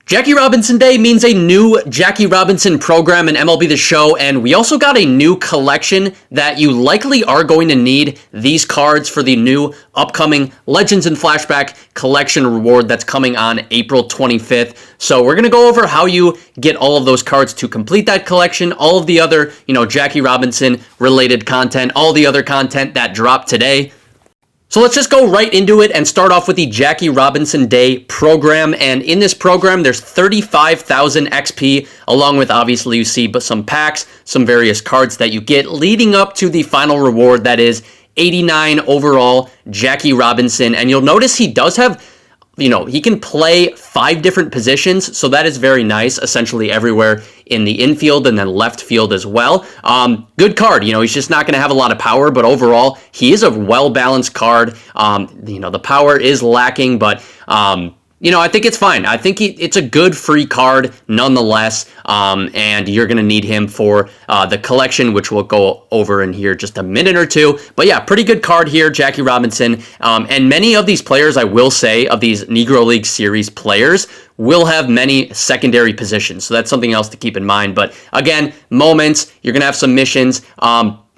Jackie Robinson Day means a new Jackie Robinson program in MLB The Show, and we also got a new collection that you likely are going to need these cards for the new upcoming Legends and Flashback Collection reward that's coming on April 25th. So we're going to go over how you get all of those cards to complete that collection, all of the other, Jackie Robinson related content, all the other content that dropped today. So let's just go right into it and start off with the Jackie Robinson Day program. And in this program, there's 35,000 XP, along with, obviously, you see some packs, some various cards that you get, leading up to the final reward that is 89 overall Jackie Robinson. And you'll notice he does have, he can play 5 different positions, so that is very nice, essentially everywhere in the infield and then left field as well. Good card, he's just not going to have a lot of power, but overall, he is a well-balanced card. The power is lacking, but I think it's fine. I think it's a good free card nonetheless, and you're going to need him for the collection, which we'll go over in here just a minute or two. But yeah, pretty good card here, Jackie Robinson. And many of these players, I will say, of these Negro League Series players, will have many secondary positions. So that's something else to keep in mind. But again, moments, you're going to have some missions.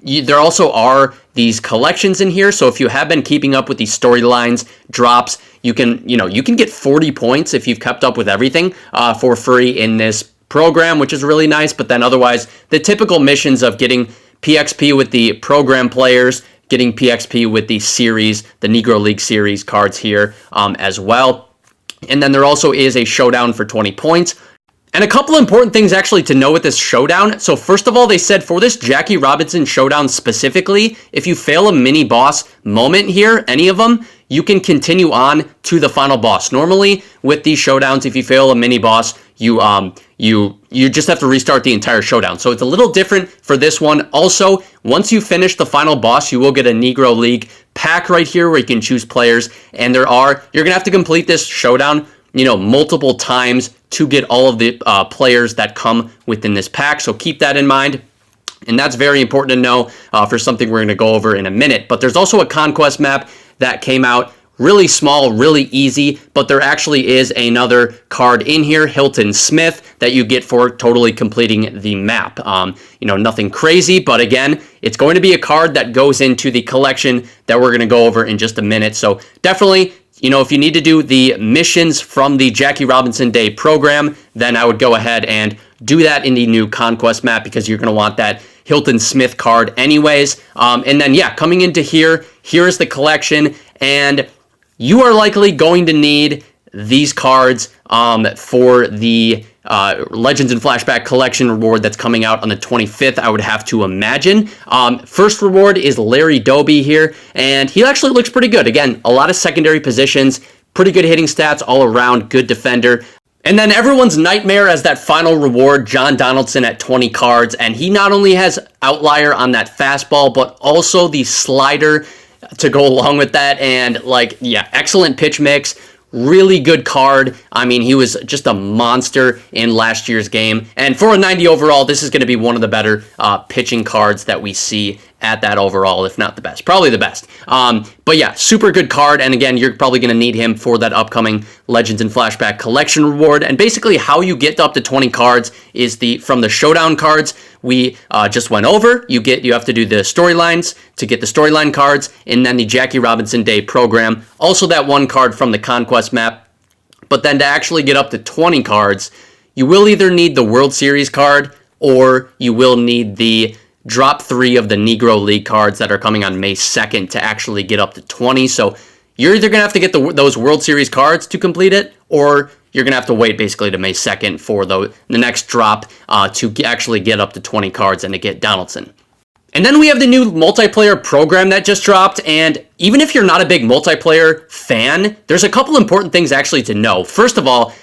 There also are these collections in here, so if you have been keeping up with these storylines, drops, you can get 40 points if you've kept up with everything for free in this program, which is really nice. But then otherwise, the typical missions of getting PXP with the program players, getting PXP with the series, the Negro League Series cards here as well. And then there also is a showdown for 20 points. And a couple important things actually to know with this showdown. So first of all, they said for this Jackie Robinson showdown specifically, if you fail a mini boss moment here, any of them, you can continue on to the final boss. Normally with these showdowns, if you fail a mini boss, you just have to restart the entire showdown. So it's a little different for this one. Also, once you finish the final boss, you will get a Negro League pack right here where you can choose players. And you're gonna have to complete this showdown multiple times to get all of the players that come within this pack. So keep that in mind. And that's very important to know for something we're going to go over in a minute. But there's also a Conquest map that came out, really small, really easy, but there actually is another card in here, Hilton Smith, that you get for totally completing the map. Nothing crazy, but again, it's going to be a card that goes into the collection that we're going to go over in just a minute. So definitely, if you need to do the missions from the Jackie Robinson Day program, then I would go ahead and do that in the new Conquest map because you're going to want that Hilton Smith card anyways. And then, yeah, coming into here is the collection, and you are likely going to need these cards for the Legends and Flashback Collection reward that's coming out on the 25th, I would have to imagine. First reward is Larry Doby here, and he actually looks pretty good. Again, a lot of secondary positions, pretty good hitting stats all around, good defender. And then everyone's nightmare as that final reward, John Donaldson at 20 cards, and he not only has outlier on that fastball, but also the slider to go along with that, and excellent pitch mix. Really good card. I mean, he was just a monster in last year's game. And for a 90 overall, this is going to be one of the better pitching cards that we see at that overall, if not the best. Probably the best. But yeah, super good card. And again, you're probably going to need him for that upcoming Legends and Flashback Collection reward. And basically how you get up to 20 cards is from the Showdown cards we just went over. You have to do the storylines to get the storyline cards, and then the Jackie Robinson Day program. Also that one card from the Conquest map. But then to actually get up to 20 cards, you will either need the World Series card or you will need the drop 3 of the Negro League cards that are coming on May 2nd to actually get up to 20. So you're either going to have to get those World Series cards to complete it, or you're going to have to wait basically to May 2nd for the next drop to actually get up to 20 cards and to get Donaldson. And then we have the new multiplayer program that just dropped, and even if you're not a big multiplayer fan, there's a couple important things actually to know. First of all,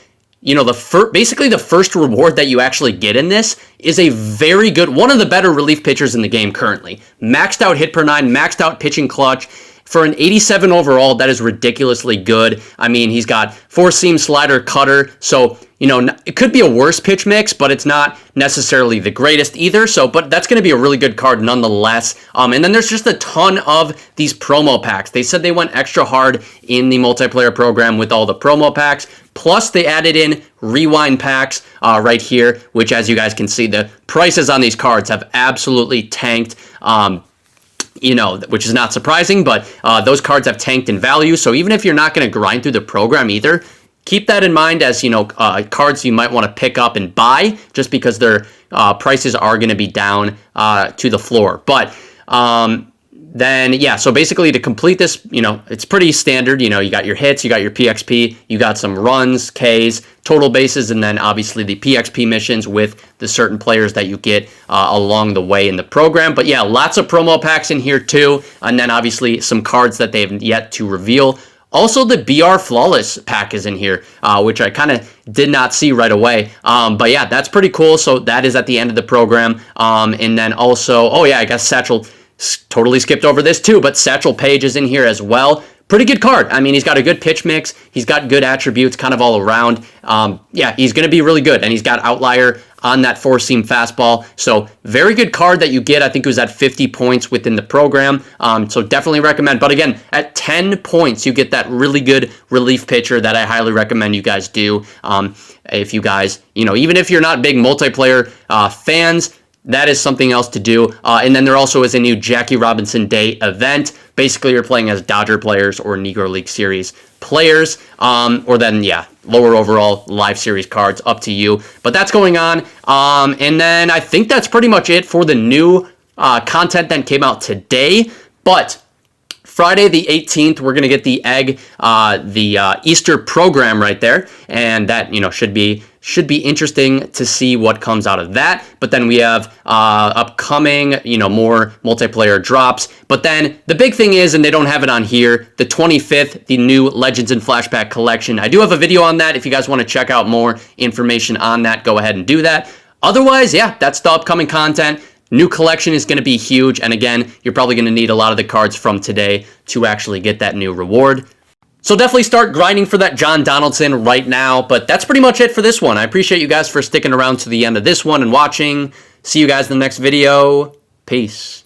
basically the first reward that you actually get in this is a very good, one of the better relief pitchers in the game currently. Maxed out hit per 9, maxed out pitching clutch, for an 87 overall, that is ridiculously good. I mean, he's got 4-seam slider, cutter, so it could be a worse pitch mix, but it's not necessarily the greatest either. So, but that's going to be a really good card nonetheless. And then there's just a ton of these promo packs. They said they went extra hard in the multiplayer program with all the promo packs. Plus, they added in rewind packs right here, which, as you guys can see, the prices on these cards have absolutely tanked. Which is not surprising, but those cards have tanked in value. So even if you're not going to grind through the program either, keep that in mind as, cards you might want to pick up and buy just because their prices are going to be down to the floor. But so basically to complete this, it's pretty standard. You got your hits, you got your PXP, you got some runs, Ks, total bases, and then obviously the PXP missions with the certain players that you get along the way in the program. But yeah, lots of promo packs in here too. And then obviously some cards that they've yet to reveal. Also, the BR Flawless pack is in here, which I kind of did not see right away. But yeah, that's pretty cool. So that is at the end of the program. And then also, I guess Satchel, totally skipped over this too, but Satchel Paige is in here as well. Pretty good card. I mean, he's got a good pitch mix. He's got good attributes kind of all around. He's going to be really good. And he's got outlier on that 4-seam fastball. So very good card that you get. I think it was at 50 points within the program. So definitely recommend. But again, at 10 points, you get that really good relief pitcher that I highly recommend you guys do. If you guys, even if you're not big multiplayer fans, that is something else to do. And then there also is a new Jackie Robinson Day event. Basically, you're playing as Dodger players or Negro League Series players, or then, lower overall live series cards, up to you. But that's going on. And then I think that's pretty much it for the new content that came out today. But Friday the 18th, we're going to get the egg, the Easter program right there. And that, should be interesting to see what comes out of that. But then we have upcoming, more multiplayer drops. But then the big thing is, and they don't have it on here, the 25th, the new Legends and Flashback Collection. I do have a video on that. If you guys want to check out more information on that, go ahead and do that. Otherwise, that's the upcoming content. New collection is going to be huge. And again, you're probably going to need a lot of the cards from today to actually get that new reward. So definitely start grinding for that John Donaldson right now. But that's pretty much it for this one. I appreciate you guys for sticking around to the end of this one and watching. See you guys in the next video. Peace.